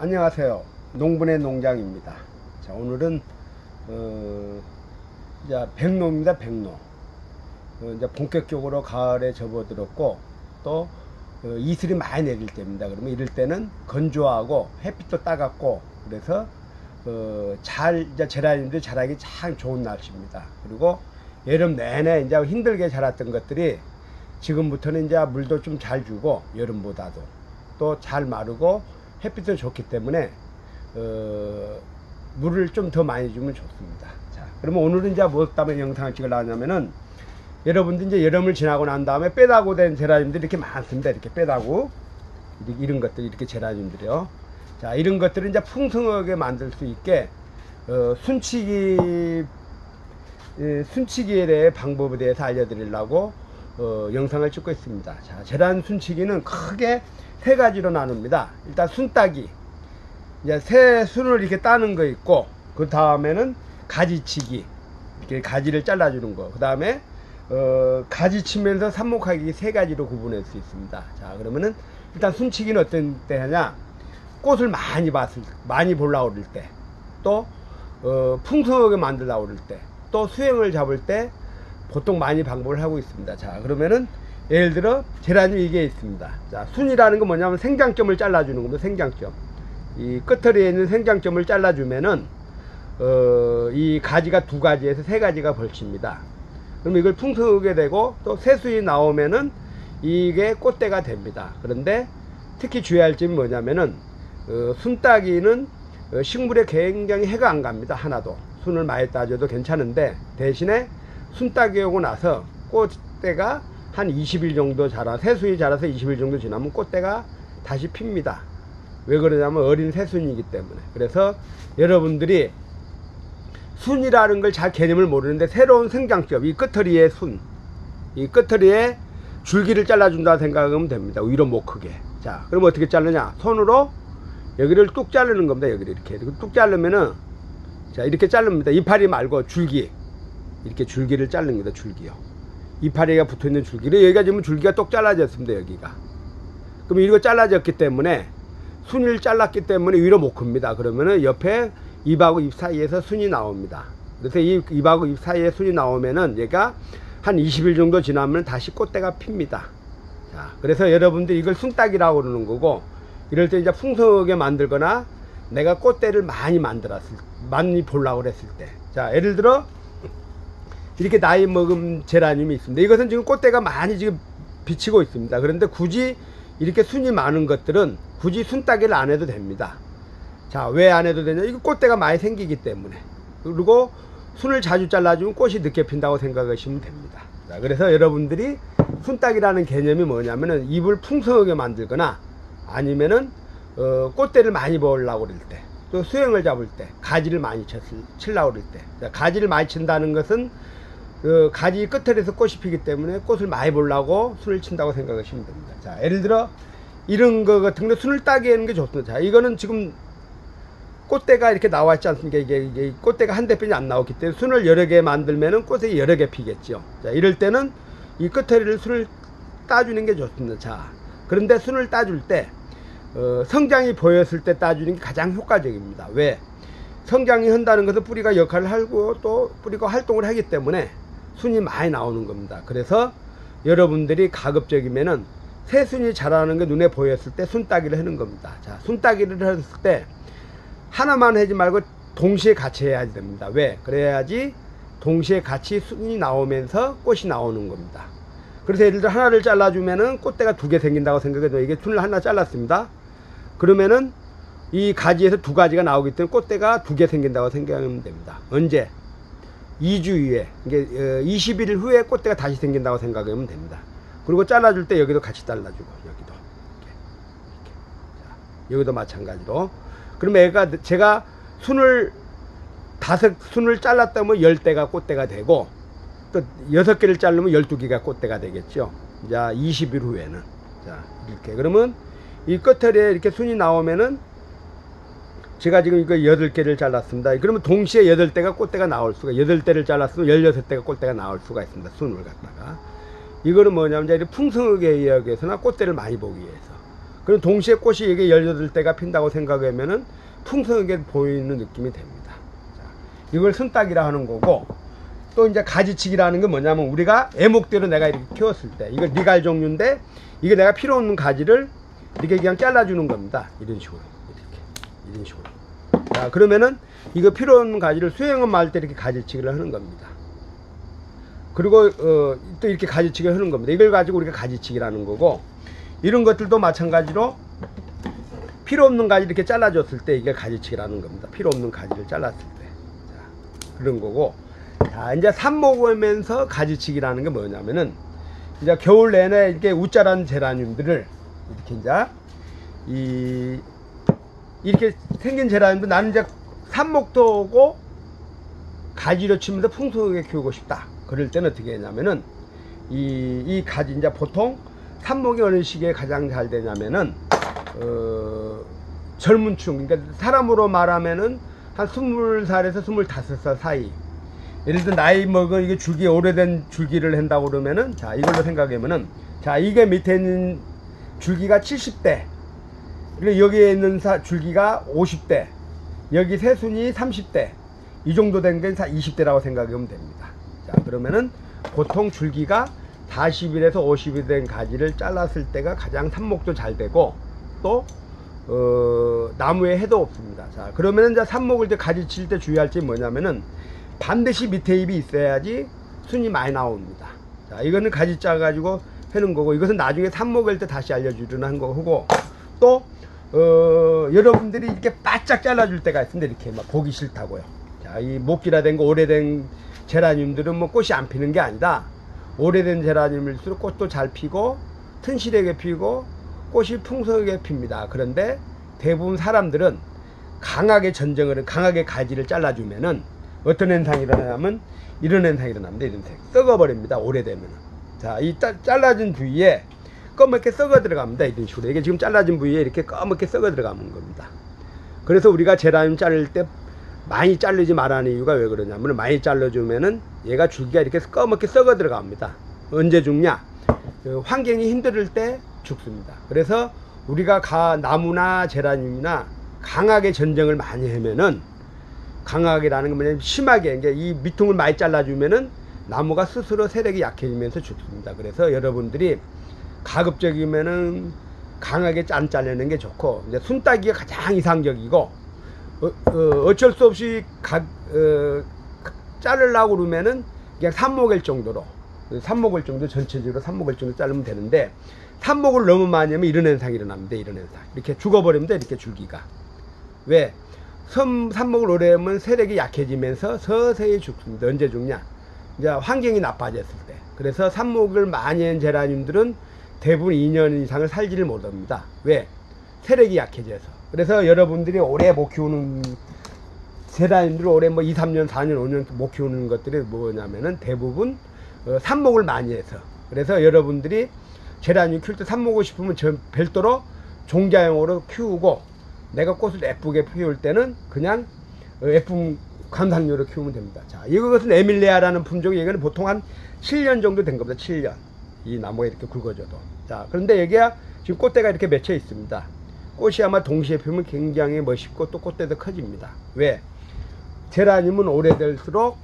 안녕하세요. 농분의 농장입니다. 자, 오늘은 이제 백로입니다. 백로. 이제 본격적으로 가을에 접어들었고 또 이슬이 많이 내릴 때입니다. 그러면 이럴 때는 건조하고 햇빛도 따갑고 그래서 이제 제라늄들이 자라기 참 좋은 날씨입니다. 그리고 여름 내내 이제 힘들게 자랐던 것들이 지금부터는 이제 물도 좀 잘 주고 여름보다도 또 잘 마르고 햇빛도 좋기 때문에 물을 좀 더 많이 주면 좋습니다. 자, 그러면 오늘은 이제 뭐 때문에 영상을 찍으려 하냐면은 여러분들 이제 여름을 지나고 난 다음에 빼다구 된 제라늄들이 이렇게 많습니다. 이렇게 빼다구 이런 것들 이렇게 제라늄들이요. 자, 이런 것들을 이제 풍성하게 만들 수 있게 순치기에 대해 방법에 대해서 알려드리려고 영상을 찍고 있습니다. 자, 제라늄 순치기는 크게 세 가지로 나눕니다. 일단 순따기, 이제 새 순을 이렇게 따는 거 있고, 그 다음에는 가지치기, 이렇게 가지를 잘라주는 거, 그 다음에 가지 치면서 삽목하기, 세 가지로 구분할 수 있습니다. 자, 그러면은 일단 순치기는 어떤 때 하냐? 꽃을 많이 보려고 그럴 때, 또 풍성하게 만들려고 그럴 때, 또 수행을 잡을 때 보통 많이 방법을 하고 있습니다. 자, 그러면은 예를 들어 제라늄 이게 있습니다. 자, 순이라는 건 뭐냐면 생장점을 잘라주는 겁니다. 생장점, 이 끝털이에 있는 생장점을 잘라주면은 이 가지가 두 가지에서 세 가지가 벌칩니다. 그럼 이걸 풍성하게 되고 또 새순이 나오면은 이게 꽃대가 됩니다. 그런데 특히 주의할 점이 뭐냐면은 순따기는 식물에 굉장히 해가 안 갑니다. 하나도. 순을 많이 따줘도 괜찮은데 대신에 순따기 오고 나서 꽃대가 한 20일 정도 새순이 자라서 20일 정도 지나면 꽃대가 다시 핍니다. 왜 그러냐면 어린 새순이기 때문에. 그래서 여러분들이 순이라는 걸 잘 개념을 모르는데 새로운 생장점, 이 끄트리의 이 끄트리에 줄기를 잘라준다 생각하면 됩니다. 위로 못 크게. 자, 그럼 어떻게 자르냐? 손으로 여기를 뚝 자르는 겁니다. 여기를 이렇게 뚝 자르면은, 자, 이렇게 자릅니다. 이파리 말고 줄기, 이렇게 줄기를 자르는 겁니다. 줄기요. 이파리가 붙어있는 줄기를, 여기가 지금 줄기가 똑 잘라졌습니다. 여기가. 그럼 이거 잘라졌기 때문에 순을 잘랐기 때문에 위로 못 큽니다. 그러면은 옆에 잎하고 잎 사이에서 순이 나옵니다. 그래서 이 잎하고 잎 사이에 순이 나오면은 얘가 한 20일 정도 지나면 다시 꽃대가 핍니다. 자, 그래서 여러분들 이걸 순따기라고 그러는 거고, 이럴 때 이제 풍성하게 만들거나 내가 꽃대를 많이 보려고 그랬을 때, 자, 예를 들어 이렇게 나이 먹은 제라늄이 있습니다. 이것은 지금 꽃대가 많이 지금 비치고 있습니다. 그런데 굳이 이렇게 순이 많은 것들은 굳이 순따기를 안 해도 됩니다. 자, 왜 안 해도 되냐? 이거 꽃대가 많이 생기기 때문에. 그리고 순을 자주 잘라주면 꽃이 늦게 핀다고 생각하시면 됩니다. 자, 그래서 여러분들이 순따기라는 개념이 뭐냐면은 잎을 풍성하게 만들거나 아니면은 꽃대를 많이 보려고 그럴 때, 또 수행을 잡을 때, 가지를 많이 치려고 그럴 때. 자, 가지를 많이 친다는 것은 가지 끝에서 꽃이 피기 때문에 꽃을 많이 보려고 순을 친다고 생각하시면 됩니다. 자, 예를 들어 이런 거 같은 데 순을 따게 하는 게 좋습니다. 자, 이거는 지금 꽃대가 이렇게 나와 있지 않습니까? 이게 꽃대가 한 대뿐이 안 나왔기 때문에 순을 여러 개 만들면은 꽃이 여러 개 피겠죠. 자, 이럴 때는 이 끝에를 순을 따주는 게 좋습니다. 자, 그런데 순을 따줄 때 성장이 보였을 때 따주는 게 가장 효과적입니다. 왜? 성장이 한다는 것은 뿌리가 역할을 하고 또 뿌리가 활동을 하기 때문에 순이 많이 나오는 겁니다. 그래서 여러분들이 가급적이면은 새순이 자라는 게 눈에 보였을 때 순따기를 하는 겁니다. 자, 순따기를 했을 때 하나만 하지 말고 동시에 같이 해야 됩니다. 왜? 그래야지 동시에 같이 순이 나오면서 꽃이 나오는 겁니다. 그래서 예를 들어 하나를 잘라주면은 꽃대가 두 개 생긴다고 생각해도, 이게 순을 하나 잘랐습니다. 그러면은 이 가지에서 두 가지가 나오기 때문에 꽃대가 두 개 생긴다고 생각하면 됩니다. 언제? 2주 후에, 이게 20일 후에 꽃대가 다시 생긴다고 생각하면 됩니다. 그리고 잘라줄 때 여기도 같이 잘라주고, 여기도 이렇게. 자, 여기도 마찬가지로. 그러면 제가 순을 잘랐다면 10대가 꽃대가 되고, 또 6개를 자르면 12개가 꽃대가 되겠죠. 자, 20일 후에는. 자, 이렇게. 그러면 이 끝에 이렇게 순이 나오면은, 제가 지금 이거 8개를 잘랐습니다. 그러면 동시에 8대가 꽃대가 나올 수가, 8대를 잘랐으면 16대가 꽃대가 나올 수가 있습니다. 순을 갖다가. 이거는 뭐냐면 이제 풍성하게 이야기해서나 꽃대를 많이 보기 위해서. 그럼 동시에 꽃이 이게 18대가 핀다고 생각하면은 풍성하게 보이는 느낌이 됩니다. 자, 이걸 순딱이라 하는 거고, 또 이제 가지치기라는 건 뭐냐면 우리가 애목대로 내가 이렇게 키웠을 때, 이거 니갈 종류인데 이게 내가 필요 없는 가지를 이렇게 그냥 잘라주는 겁니다. 이런 식으로. 이런 식으로. 자, 그러면은 이거 필요 없는 가지를 수행을 말 때 이렇게 가지치기를 하는 겁니다. 그리고 또 이렇게 가지치기를 하는 겁니다. 이걸 가지고 우리가 가지치기라는 거고, 이런 것들도 마찬가지로 필요 없는 가지 이렇게 잘라줬을 때 이게 가지치기라는 겁니다. 필요 없는 가지를 잘랐을 때. 자, 그런 거고. 자, 이제 삽목으면서 가지치기라는 게 뭐냐면은, 이제 겨울 내내 이렇게 우짜란 제라늄들을 이렇게 이제 이렇게 생긴 제라늄도 나는 이제 삽목도 오고 가지로 치면서 풍성하게 키우고 싶다. 그럴 때는 어떻게 했냐면은 이 가지 이제 보통 삽목이 어느 시기에 가장 잘 되냐면은 젊은 층, 그러니까 사람으로 말하면은 한 20살에서 25살 사이. 예를 들어 나이 먹은 이게 줄기 오래된 줄기를 한다고 그러면은, 자, 이걸로 생각하면은, 자, 이게 밑에 있는 줄기가 70대, 그리고 여기에 있는 줄기가 50대, 여기 새순이 30대, 이 정도 된 게 20대라고 생각하면 됩니다. 자, 그러면은 보통 줄기가 40일에서 50일 된 가지를 잘랐을 때가 가장 삽목도 잘 되고, 또 나무에 해도 없습니다. 자, 그러면은 이제 삽목을 이제 가지 칠 때 주의할 점이 뭐냐면은 반드시 밑에 잎이 있어야지 순이 많이 나옵니다. 자, 이거는 가지 짜 가지고 해는 거고, 이것은 나중에 삽목일 때 다시 알려주려는 한 거고, 또 여러분들이 이렇게 바짝 잘라줄 때가 있습니다. 이렇게 막 보기 싫다고요. 자, 이 목기라된 거 오래된 제라늄들은 뭐 꽃이 안 피는 게 아니다. 오래된 제라늄일수록 꽃도 잘 피고 튼실하게 피고 꽃이 풍성하게 핍니다. 그런데 대부분 사람들은 강하게 전쟁을, 강하게 가지를 잘라주면은 어떤 현상이 일어나냐면 이런 현상이 일어납니다. 이런 색 썩어버립니다. 오래되면은. 자, 이 잘라진 부위에 검게 썩어 들어갑니다. 이런 식으로. 이게 지금 잘라진 부위에 이렇게 검게 썩어 들어가는 겁니다. 그래서 우리가 제라늄 자를 때 많이 자르지 말라는 이유가 왜 그러냐면, 많이 잘라주면은 얘가 줄기가 이렇게 검게 썩어 들어갑니다. 언제 죽냐? 환경이 힘들 때 죽습니다. 그래서 우리가 나무나 제라늄이나 강하게 전쟁을 많이 하면은, 강하게라는 건 뭐냐면 심하게, 이게 이 밑둥을 많이 잘라주면은 나무가 스스로 세력이 약해지면서 죽습니다. 그래서 여러분들이 가급적이면은 강하게 안 자르는 게 좋고, 이제 순따기가 가장 이상적이고, 어쩔 수 없이 자르려고 그러면은 그냥 삽목일 정도로, 삽목일 정도, 전체적으로 삽목일 정도 자르면 되는데, 삽목을 너무 많이 하면 이런 현상이 일어납니다. 이런 현상. 이렇게 죽어버립니다. 이렇게 줄기가. 왜? 삽목을 오래 하면 세력이 약해지면서 서서히 죽습니다. 언제 죽냐? 이제 환경이 나빠졌을 때. 그래서 삽목을 많이 한 제라늄들은 대부분 2년 이상을 살지를 못합니다. 왜? 세력이 약해져서. 그래서 여러분들이 오래 못 키우는 제라늄들을 오래 뭐 2, 3년, 4년, 5년 못 키우는 것들이 뭐냐면은 대부분 삽목을 많이 해서. 그래서 여러분들이 제라늄 키울 때 삽목을 싶으면 별도로 종자용으로 키우고, 내가 꽃을 예쁘게 피울 때는 그냥 예쁜 관상용으로 키우면 됩니다. 자, 이것은 에밀레아라는 품종이, 이거는 보통 한 7년 정도 된 겁니다. 7년. 이 나무가 이렇게 굵어져도. 자, 그런데 여기가 지금 꽃대가 이렇게 맺혀 있습니다. 꽃이 아마 동시에 피우면 굉장히 멋있고 또 꽃대도 커집니다. 왜? 제라늄은 오래될수록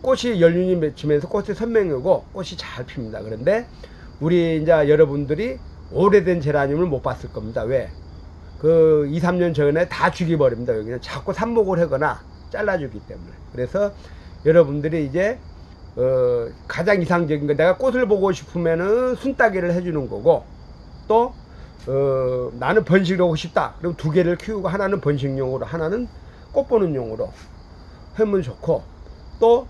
꽃이 연륜이 맺히면서 꽃이 선명하고 꽃이 잘 핍니다. 그런데 우리 이제 여러분들이 오래된 제라늄을 못 봤을 겁니다. 왜? 2, 3년 전에 다 죽여버립니다. 여기는 자꾸 삽목을 하거나 잘라주기 때문에. 그래서 여러분들이 이제 가장 이상적인 건, 내가 꽃을 보고 싶으면은 순따기를 해주는 거고, 또 나는 번식을 하고 싶다. 그럼 2개를 키우고, 하나는 번식용으로, 하나는 꽃 보는 용으로 하면 좋고, 또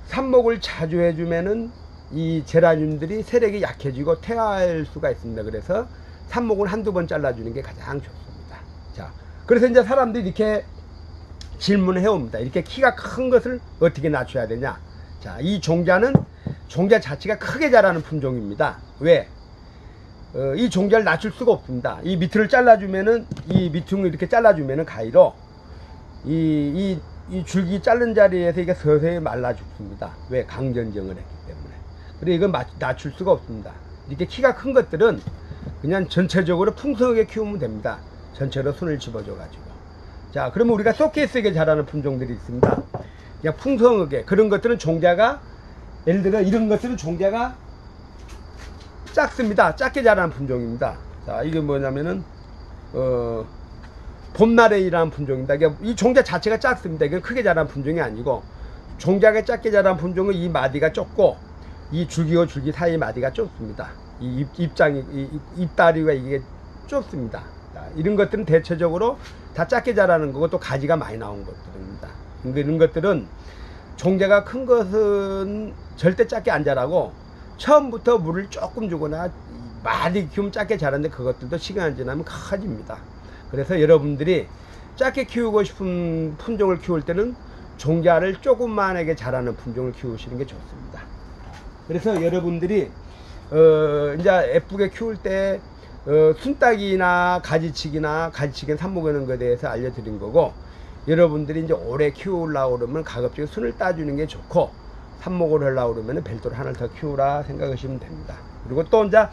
삽목을 자주 해주면은 이 제라늄들이 세력이 약해지고 퇴화할 수가 있습니다. 그래서 삽목을 한두 번 잘라주는 게 가장 좋습니다. 자, 그래서 이제 사람들이 이렇게 질문을 해옵니다. 이렇게 키가 큰 것을 어떻게 낮춰야 되냐? 자, 이 종자는 종자 자체가 크게 자라는 품종입니다. 왜? 이 종자를 낮출 수가 없습니다. 이 밑을 잘라주면은, 이 밑을 이렇게 잘라주면은 가위로 이 줄기 자른 자리에서 이게 서서히 말라 죽습니다. 왜? 강전쟁을 했기 때문에. 그리고 이건 낮출 수가 없습니다. 이렇게 키가 큰 것들은 그냥 전체적으로 풍성하게 키우면 됩니다. 전체로 손을 집어줘 가지고. 자, 그러면 우리가 쇼케이스하게 자라는 품종들이 있습니다. 그냥 풍성하게. 그런 것들은 종자가, 예를 들어 이런 것들은 종자가 작습니다. 작게 자라는 품종입니다. 자, 이게 뭐냐면은 봄나래이라는 품종입니다. 이 종자 자체가 작습니다. 이건 크게 자라는 품종이 아니고, 종자가 작게 자라는 품종은 이 마디가 좁고 이 줄기와 줄기 사이 마디가 좁습니다. 이 잎다리가 이게 좁습니다. 자, 이런 것들은 대체적으로 다 작게 자라는 거고, 또 가지가 많이 나온 것들입니다. 이런 것들은 종자가 큰 것은 절대 작게 안 자라고, 처음부터 물을 조금 주거나 많이 키우면 작게 자라는데, 그것들도 시간이 지나면 커집니다. 그래서 여러분들이 작게 키우고 싶은 품종을 키울 때는 종자를 조금만하게 자라는 품종을 키우시는 게 좋습니다. 그래서 여러분들이 이제 예쁘게 키울 때 순따기나 가지치기는 삽목하는 것에 대해서 알려드린 거고, 여러분들이 이제 오래 키우려고 그러면 가급적 순을 따주는 게 좋고, 삽목을 하려고 그러면 별도로 하나를 더 키우라 생각하시면 됩니다. 그리고 또 이제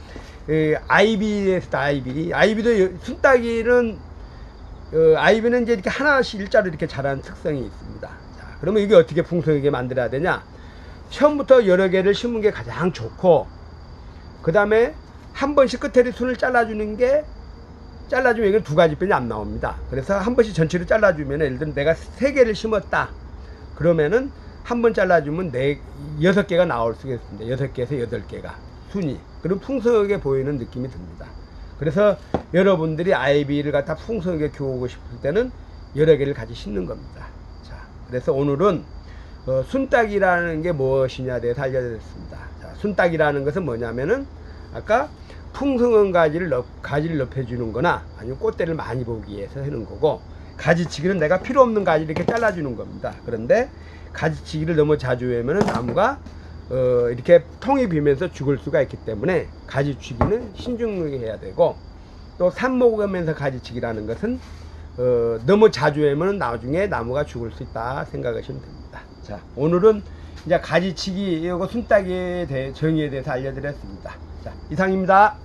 아이비도 순따기는 아이비는 이제 이렇게 하나씩 일자로 이렇게 자라는 특성이 있습니다. 자, 그러면 이게 어떻게 풍성하게 만들어야 되냐? 처음부터 여러 개를 심은 게 가장 좋고, 그 다음에 한 번씩 끝에 순을 잘라주면 이건 두 가지뿐이 안 나옵니다. 그래서 한 번씩 전체로 잘라주면, 예를 들면 내가 3개를 심었다 그러면은 한 번 잘라주면 6개가 나올 수가 있습니다. 6개에서 8개가 순이. 그럼 풍성하게 보이는 느낌이 듭니다. 그래서 여러분들이 아이비를 갖다 풍성하게 키우고 싶을 때는 여러 개를 같이 심는 겁니다. 자, 그래서 오늘은 순따기라는 게 무엇이냐에 대해서 알려드렸습니다. 자, 순따기라는 것은 뭐냐면은 아까 풍성한 가지를 넓혀주는 거나 아니면 꽃대를 많이 보기 위해서 하는 거고, 가지치기는 내가 필요 없는 가지를 이렇게 잘라주는 겁니다. 그런데 가지치기를 너무 자주 하면 나무가 이렇게 통이 비면서 죽을 수가 있기 때문에 가지치기는 신중하게 해야 되고, 또 삽목하면서 가지치기라는 것은 너무 자주 하면 나중에 나무가 죽을 수 있다 생각하시면 됩니다. 자, 오늘은 이제 가지치기, 이거 순따기의 정의에 대해서 알려드렸습니다. 자, 이상입니다.